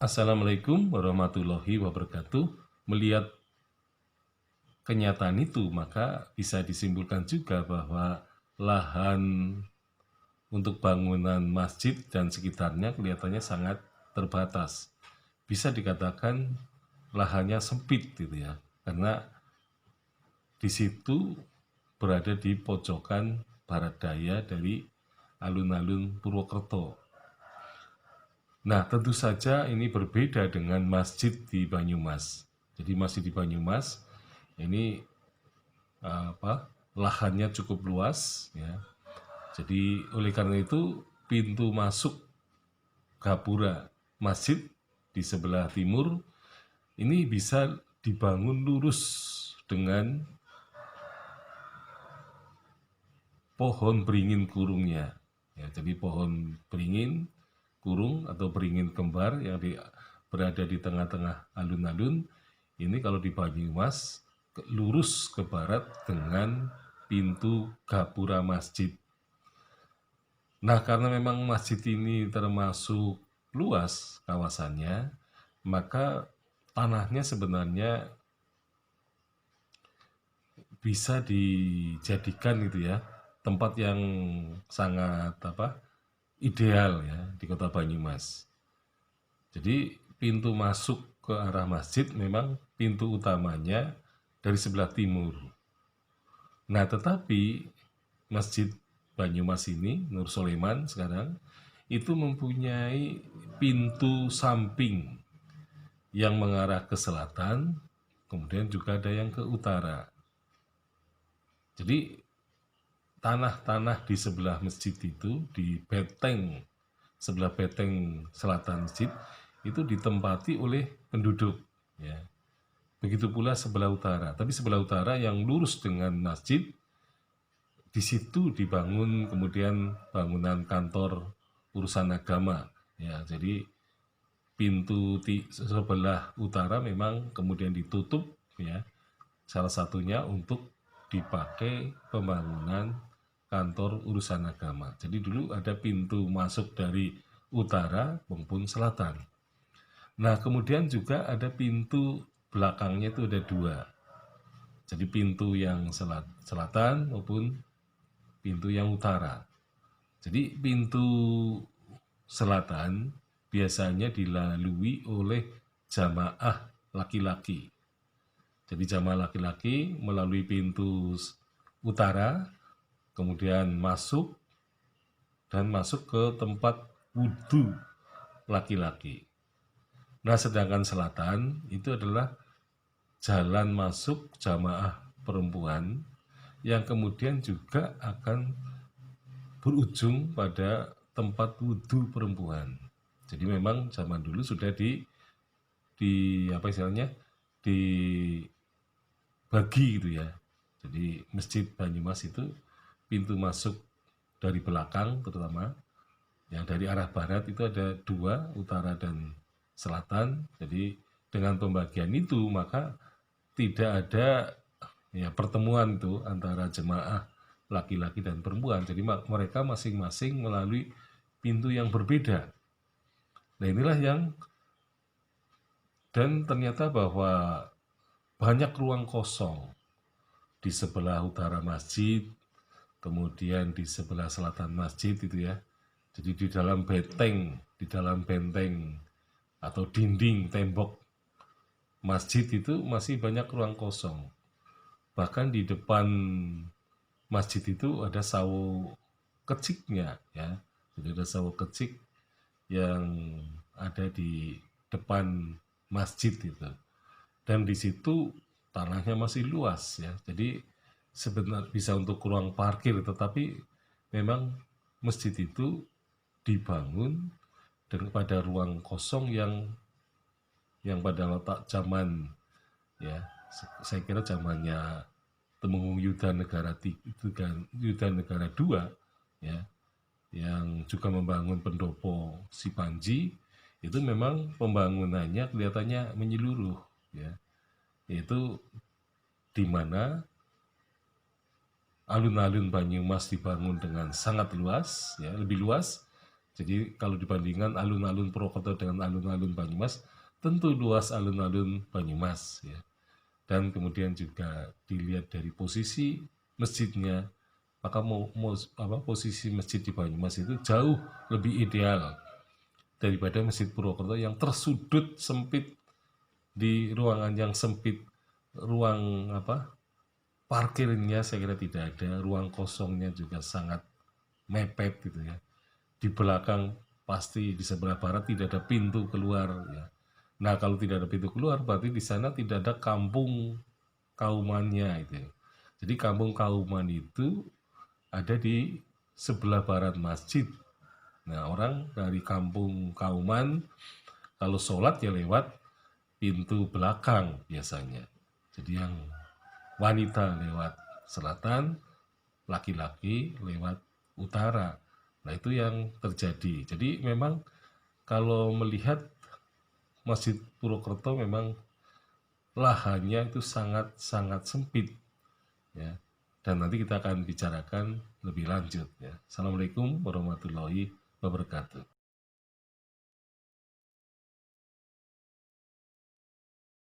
Assalamualaikum warahmatullahi wabarakatuh. Melihat kenyataan itu, maka bisa disimpulkan juga bahwa lahan untuk bangunan masjid dan sekitarnya kelihatannya sangat terbatas. Bisa dikatakan lahannya sempit gitu ya, karena di situ berada di pojokan barat daya dari alun-alun Purwokerto. Nah, tentu saja ini berbeda dengan masjid di Banyumas. Jadi masjid di Banyumas ini lahannya cukup luas ya. Jadi oleh karena itu pintu masuk gapura masjid di sebelah timur ini bisa dibangun lurus dengan pohon beringin kurungnya. Ya, jadi pohon beringin kurung atau beringin kembar yang berada di tengah-tengah alun-alun ini kalau di Banyumas lurus ke barat dengan pintu gapura masjid. Nah, karena memang masjid ini termasuk luas kawasannya, maka tanahnya sebenarnya bisa dijadikan gitu ya, tempat yang sangat ideal ya di Kota Banyumas. Jadi pintu masuk ke arah masjid memang pintu utamanya dari sebelah timur. Nah, tetapi Masjid Banyumas ini, Nur Soleman sekarang, itu mempunyai pintu samping yang mengarah ke selatan, kemudian juga ada yang ke utara. Jadi tanah-tanah di sebelah masjid itu, di beteng, sebelah beteng selatan masjid, itu ditempati oleh penduduk. Ya. Begitu pula sebelah utara. Tapi sebelah utara yang lurus dengan masjid, di situ dibangun kemudian bangunan kantor urusan agama. Ya, jadi pintu sebelah utara memang kemudian ditutup ya. Salah satunya untuk dipakai pembangunan kantor urusan agama. Jadi dulu ada pintu masuk dari utara maupun selatan. Nah, kemudian juga ada pintu belakangnya itu ada dua. Jadi pintu yang selatan maupun pintu yang utara. Jadi pintu selatan biasanya dilalui oleh jamaah laki-laki. Jadi jamaah laki-laki melalui pintu utara, kemudian masuk dan masuk ke tempat wudhu laki-laki. Nah, sedangkan selatan itu adalah jalan masuk jamaah perempuan yang kemudian juga akan berujung pada tempat wudhu perempuan. Jadi memang zaman dulu sudah di apa istilahnya dibagi gitu ya. Jadi Masjid Banyumas itu pintu masuk dari belakang terutama yang dari arah barat itu ada dua, utara dan selatan. Jadi dengan pembagian itu maka tidak ada ya pertemuan itu antara jemaah laki-laki dan perempuan. Jadi mereka masing-masing melalui pintu yang berbeda. Nah, inilah yang dan ternyata bahwa banyak ruang kosong di sebelah utara masjid, kemudian di sebelah selatan masjid itu ya. Jadi di dalam benteng atau dinding tembok masjid itu masih banyak ruang kosong. Bahkan di depan masjid itu ada sawo keciknya ya. Jadi ada sawo kecik yang ada di depan masjid itu. Dan di situ tanahnya masih luas ya. Jadi sebenarnya bisa untuk ruang parkir, tetapi memang masjid itu dibangun dan pada ruang kosong yang pada letak zaman ya saya kira zamannya Temenggung Yuda Negara Yuda Negara II ya yang juga membangun pendopo Sipanji itu memang pembangunannya kelihatannya menyeluruh ya yaitu di mana alun-alun Banyumas dibangun dengan sangat luas ya lebih luas Jadi kalau dibandingkan alun-alun Purwokerto dengan alun-alun Banyumas, tentu luas alun-alun Banyumas ya. Dan kemudian juga dilihat dari posisi masjidnya, maka posisi masjid di Banyumas itu jauh lebih ideal daripada Masjid Purwokerto yang tersudut sempit di ruangan yang sempit, ruang parkirnya saya kira tidak ada, ruang kosongnya juga sangat mepet gitu ya. Di belakang pasti di sebelah barat tidak ada pintu keluar ya. Nah kalau tidak ada pintu keluar berarti di sana tidak ada kampung kaumannya itu. Jadi kampung kauman itu ada di sebelah barat masjid. Nah orang dari kampung kauman kalau sholat ya lewat pintu belakang biasanya. Jadi yang wanita lewat selatan, laki-laki lewat utara. Nah itu yang terjadi. Jadi memang kalau melihat Masjid Purwokerto memang lahannya itu sangat-sangat sempit ya. Dan nanti kita akan bicarakan lebih lanjut ya. Assalamualaikum warahmatullahi wabarakatuh.